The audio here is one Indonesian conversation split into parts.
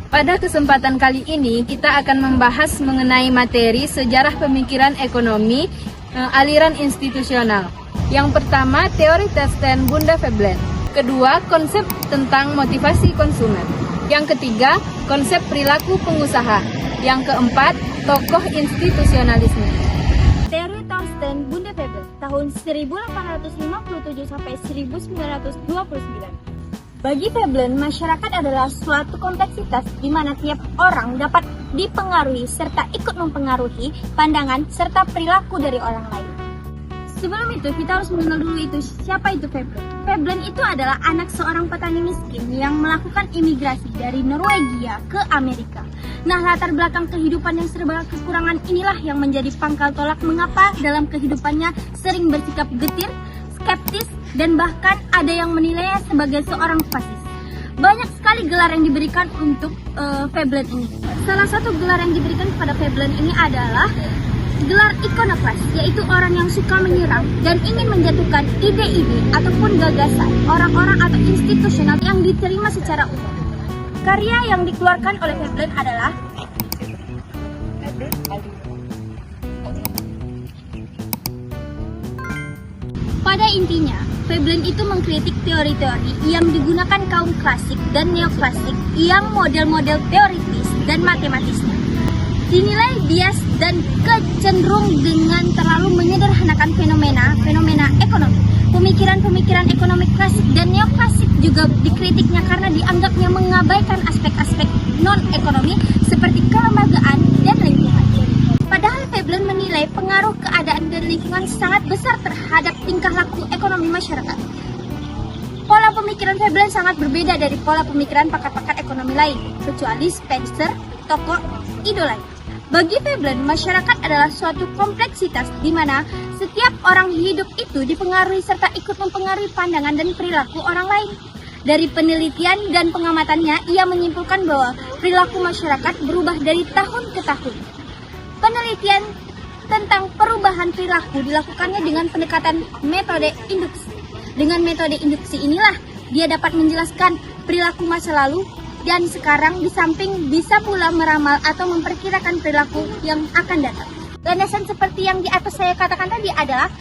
Pada kesempatan kali ini, kita akan membahas mengenai materi sejarah pemikiran ekonomi aliran institusional. Yang pertama, teori Thorsten Bunda Veblen. Kedua, konsep tentang motivasi konsumen. Yang ketiga, konsep perilaku pengusaha. Yang keempat, tokoh institusionalisme. Teori Thorsten Bunda Veblen tahun 1857 sampai 1929. Bagi Veblen, masyarakat adalah suatu kompleksitas di mana tiap orang dapat dipengaruhi serta ikut mempengaruhi pandangan serta perilaku dari orang lain. Sebelum itu, kita harus mengenal dulu siapa itu Veblen. Veblen itu adalah anak seorang petani miskin yang melakukan imigrasi dari Norwegia ke Amerika. Nah, latar belakang kehidupan yang serba kekurangan inilah yang menjadi pangkal tolak mengapa dalam kehidupannya sering bersikap getir, skeptis, dan bahkan ada yang menilainya sebagai seorang fasis. Banyak sekali gelar yang diberikan untuk Veblen ini. Salah satu gelar yang diberikan kepada Veblen ini adalah gelar ikonoklas, yaitu orang yang suka menyerang dan ingin menjatuhkan ide-ide ataupun gagasan orang-orang atau institusional yang diterima secara umum. Karya yang dikeluarkan oleh Veblen adalah pada intinya, Veblen itu mengkritik teori-teori yang digunakan kaum klasik dan neoklasik yang model-model teoritis dan matematisnya dinilai bias dan kecenderung dengan terlalu menyederhanakan fenomena ekonomi. Pemikiran-pemikiran ekonomi klasik dan neoklasik juga dikritiknya karena dianggapnya mengabaikan aspek-aspek non-ekonomi seperti kelembagaan dan lingkungan. Padahal Veblen menilai pengaruh keadaan dan lingkungan sangat besar terhadap tingkah laku ekonomi masyarakat. Pola pemikiran Veblen sangat berbeda dari pola pemikiran pakar-pakar ekonomi lain, kecuali Spencer, tokoh idolanya. Bagi Veblen, masyarakat adalah suatu kompleksitas di mana setiap orang hidup itu dipengaruhi serta ikut mempengaruhi pandangan dan perilaku orang lain. Dari penelitian dan pengamatannya, ia menyimpulkan bahwa perilaku masyarakat berubah dari tahun ke tahun. Penelitian tentang perubahan perilaku dilakukannya dengan pendekatan metode induksi. Dengan metode induksi inilah dia dapat menjelaskan perilaku masa lalu dan sekarang, di samping bisa pula meramal atau memperkirakan perilaku yang akan datang. Landasan seperti yang di atas saya katakan tadi adalah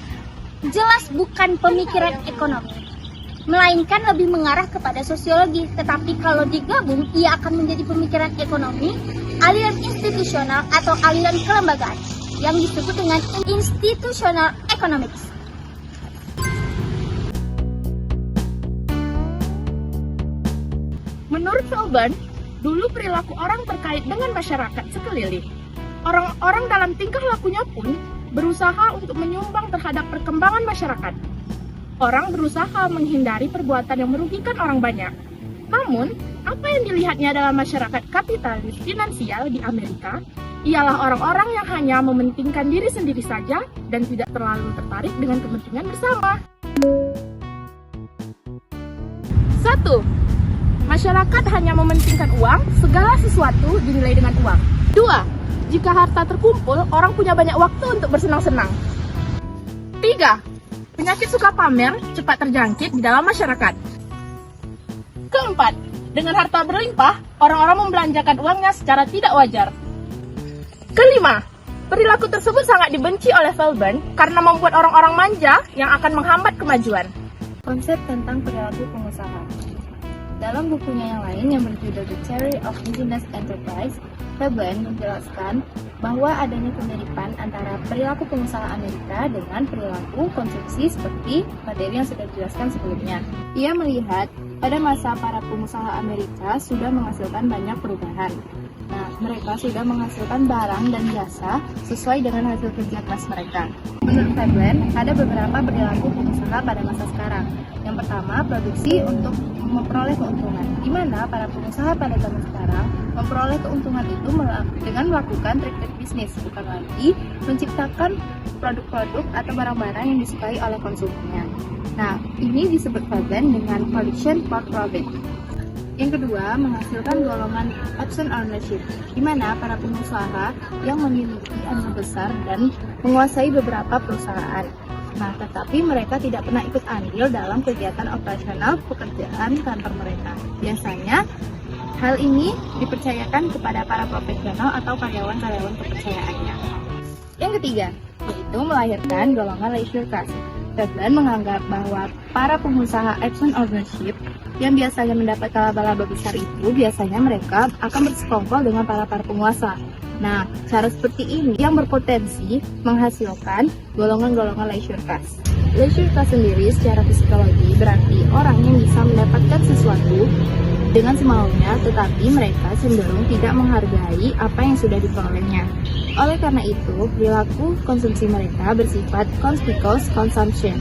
jelas bukan pemikiran ekonomi, melainkan lebih mengarah kepada sosiologi. Tetapi kalau digabung, ia akan menjadi pemikiran ekonomi, aliran institusional atau aliran kelembagaan yang disebut dengan institutional economics. Menurut Veblen, dulu perilaku orang terkait dengan masyarakat sekeliling. Orang-orang dalam tingkah lakunya pun berusaha untuk menyumbang terhadap perkembangan masyarakat. Orang berusaha menghindari perbuatan yang merugikan orang banyak. Namun, apa yang dilihatnya dalam masyarakat kapitalis finansial di Amerika ialah orang-orang yang hanya mementingkan diri sendiri saja dan tidak terlalu tertarik dengan kepentingan bersama. 1. Masyarakat hanya mementingkan uang, segala sesuatu dinilai dengan uang. 2. Jika harta terkumpul, orang punya banyak waktu untuk bersenang-senang. 3. Penyakit suka pamer cepat terjangkit di dalam masyarakat. 4. Dengan harta berlimpah, orang-orang membelanjakan uangnya secara tidak wajar. 5. Perilaku tersebut sangat dibenci oleh Veblen karena membuat orang-orang manja yang akan menghambat kemajuan. Konsep tentang perilaku pengusaha. Dalam bukunya yang lain yang berjudul The Theory of Business Enterprise, Veblen menjelaskan bahwa adanya kemiripan antara perilaku pengusaha Amerika dengan perilaku konsumsi seperti materi yang sudah dijelaskan sebelumnya. Ia melihat pada masa para pengusaha Amerika sudah menghasilkan banyak perubahan. Nah, mereka sudah menghasilkan barang dan jasa sesuai dengan hasil kerja keras mereka. Menurut Veblen, ada beberapa perilaku pengusaha pada masa sekarang. Yang pertama, produksi untuk memperoleh keuntungan, di mana para pengusaha pada zaman sekarang memperoleh keuntungan itu dengan melakukan trik-trik bisnis, bukan lagi menciptakan produk-produk atau barang-barang yang disukai oleh konsumennya. Nah, ini disebut Veblen dengan production for profit. Yang kedua, menghasilkan golongan option ownership, di mana para pengusaha yang memiliki aset besar dan menguasai beberapa perusahaan. Nah, tetapi mereka tidak pernah ikut andil dalam kegiatan operasional pekerjaan kantor mereka. Biasanya, Hal ini dipercayakan kepada para profesional atau karyawan-karyawan kepercayaannya. Yang ketiga, yaitu melahirkan golongan leisure class. Veblen menganggap bahwa para pengusaha action ownership yang biasanya mendapat laba-laba besar itu biasanya mereka akan bersekongkol dengan para penguasa. Nah, cara seperti ini yang berpotensi menghasilkan golongan-golongan leisure class. Leisure class sendiri secara psikologi berarti orang yang bisa mendapatkan sesuatu dengan semaunya, tetapi mereka cenderung tidak menghargai apa yang sudah diperolehnya. Oleh karena itu, perilaku konsumsi mereka bersifat conspicuous consumption.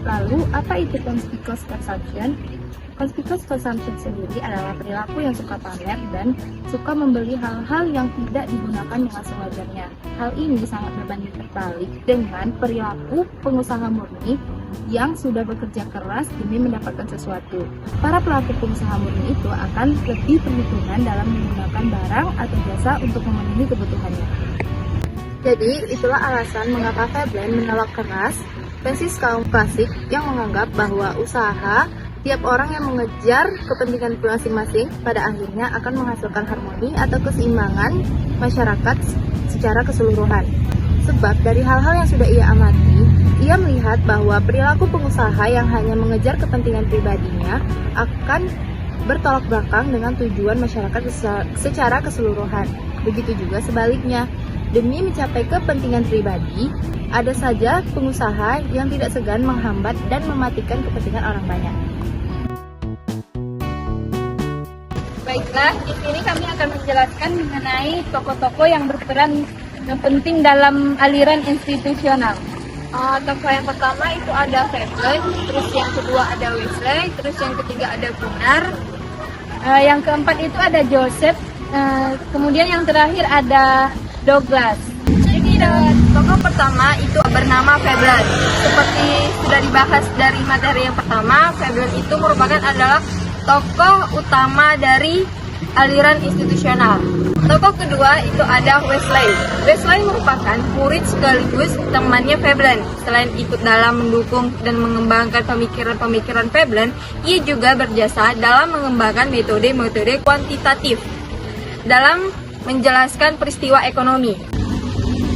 Lalu, apa itu conspicuous consumption? Conspicuous consumption sendiri adalah perilaku yang suka pamer dan suka membeli hal-hal yang tidak digunakan dengan sewajarnya. Hal ini sangat berbanding terbalik dengan perilaku pengusaha murni yang sudah bekerja keras demi mendapatkan sesuatu. Para pelaku pengusaha murni itu akan lebih perhitungan dalam menggunakan barang atau jasa untuk memenuhi kebutuhannya. Jadi, itulah alasan mengapa Veblen menolak keras tesis kaum klasik yang menganggap bahwa usaha tiap orang yang mengejar kepentingan masing-masing pada akhirnya akan menghasilkan harmoni atau keseimbangan masyarakat secara keseluruhan. Sebab dari hal-hal yang sudah ia amati, ia melihat bahwa perilaku pengusaha yang hanya mengejar kepentingan pribadinya akan bertolak belakang dengan tujuan masyarakat secara keseluruhan. Begitu juga sebaliknya, demi mencapai kepentingan pribadi, ada saja pengusaha yang tidak segan menghambat dan mematikan kepentingan orang banyak. Baiklah, di sini kami akan menjelaskan mengenai tokoh-tokoh yang berperan penting dalam aliran institusional. Tokoh yang pertama itu ada Veblen, terus yang kedua ada Wesley, terus yang ketiga ada Gunnar, yang keempat itu ada Joseph, kemudian yang terakhir ada Douglas. Jadi tokoh pertama itu bernama Veblen. Seperti sudah dibahas dari materi yang pertama, Veblen itu merupakan adalah tokoh utama dari aliran institusional. Tokoh kedua itu ada Wesley. Wesley merupakan murid sekaligus temannya Veblen. Selain ikut dalam mendukung dan mengembangkan pemikiran-pemikiran Veblen, ia juga berjasa dalam mengembangkan metode-metode kuantitatif dalam menjelaskan peristiwa ekonomi.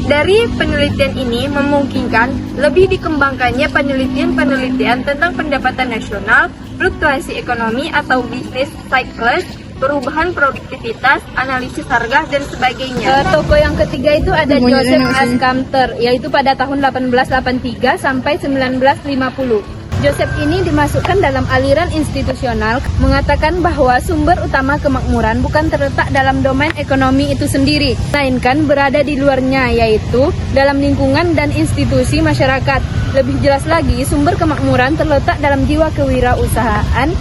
Dari penelitian ini memungkinkan lebih dikembangkannya penelitian tentang pendapatan nasional, fluktuasi ekonomi atau bisnis cycles, perubahan produktivitas, analisis harga, dan sebagainya. Tokoh yang ketiga itu ada Joseph Ascamter, yaitu pada tahun 1883 sampai 1950. Joseph ini dimasukkan dalam aliran institusional, mengatakan bahwa sumber utama kemakmuran bukan terletak dalam domain ekonomi itu sendiri, melainkan berada di luarnya, yaitu dalam lingkungan dan institusi masyarakat. Lebih jelas lagi, sumber kemakmuran terletak dalam jiwa kewirausahaan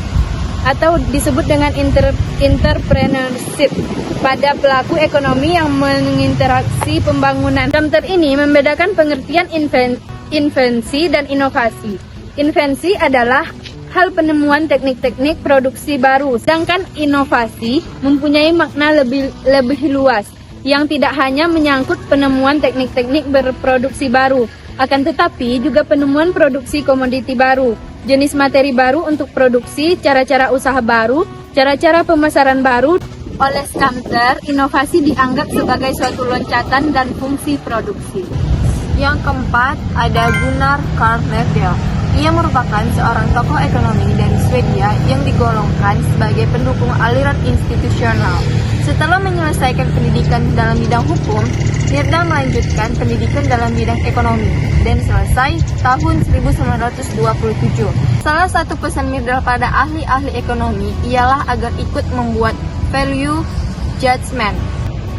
atau disebut dengan entrepreneurship pada pelaku ekonomi yang menginteraksi pembangunan. Ascamter ini membedakan pengertian invensi dan inovasi. Invensi adalah hal penemuan teknik-teknik produksi baru, sedangkan inovasi mempunyai makna lebih luas, yang tidak hanya menyangkut penemuan teknik-teknik berproduksi baru, akan tetapi juga penemuan produksi komoditi baru, jenis materi baru untuk produksi, cara-cara usaha baru, cara-cara pemasaran baru. Oleh Ascamter, inovasi dianggap sebagai suatu loncatan dan fungsi produksi. Yang keempat ada Gunnar Carl Neville. Ia merupakan seorang tokoh ekonomi dari Swedia yang digolongkan sebagai pendukung aliran institusional. Setelah menyelesaikan pendidikan dalam bidang hukum, Myrdal melanjutkan pendidikan dalam bidang ekonomi dan selesai tahun 1927. Salah satu pesan Myrdal pada ahli-ahli ekonomi ialah agar ikut membuat value judgment.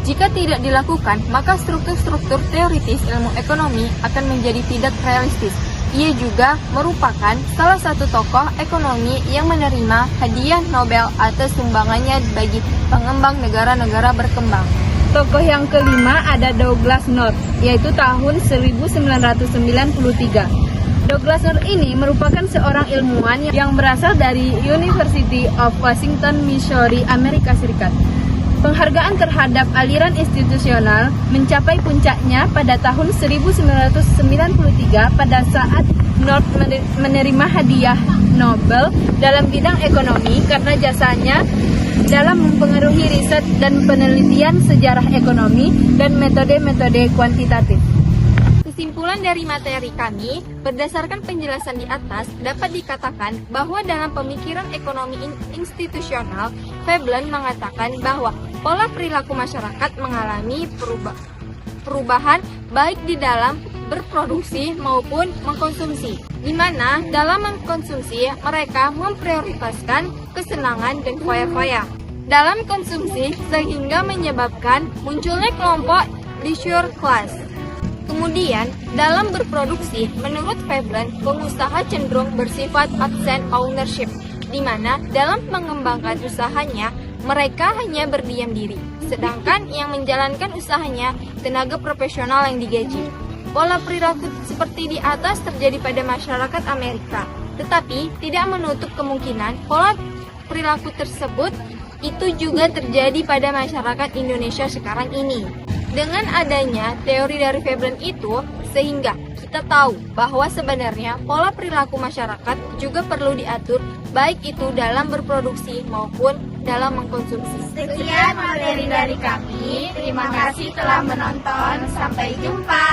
Jika tidak dilakukan, maka struktur-struktur teoritis ilmu ekonomi akan menjadi tidak realistis. Ia juga merupakan salah satu tokoh ekonomi yang menerima hadiah Nobel atas sumbangannya bagi pengembang negara-negara berkembang. Tokoh yang kelima ada Douglas North, yaitu tahun 1993. Douglas North ini merupakan seorang ilmuwan yang berasal dari University of Washington, Missouri, Amerika Serikat. Penghargaan terhadap aliran institusional mencapai puncaknya pada tahun 1993 pada saat North menerima hadiah Nobel dalam bidang ekonomi karena jasanya dalam mempengaruhi riset dan penelitian sejarah ekonomi dan metode-metode kuantitatif. Kesimpulan dari materi kami, berdasarkan penjelasan di atas, dapat dikatakan bahwa dalam pemikiran ekonomi institusional, Veblen mengatakan bahwa pola perilaku masyarakat mengalami perubahan baik di dalam berproduksi maupun mengkonsumsi, di mana dalam mengkonsumsi mereka memprioritaskan kesenangan dan foya-foya dalam konsumsi sehingga menyebabkan munculnya kelompok leisure class. Kemudian, dalam berproduksi, menurut Veblen, pengusaha cenderung bersifat absent ownership, di mana dalam mengembangkan usahanya, mereka hanya berdiam diri, sedangkan yang menjalankan usahanya tenaga profesional yang digaji. Pola perilaku seperti di atas terjadi pada masyarakat Amerika, tetapi tidak menutup kemungkinan pola perilaku tersebut itu juga terjadi pada masyarakat Indonesia sekarang ini. Dengan adanya teori dari Veblen itu, sehingga kita tahu bahwa sebenarnya pola perilaku masyarakat juga perlu diatur, baik itu dalam berproduksi maupun dalam mengkonsumsi. Sekian materi dari kami. Terima kasih telah menonton. Sampai jumpa.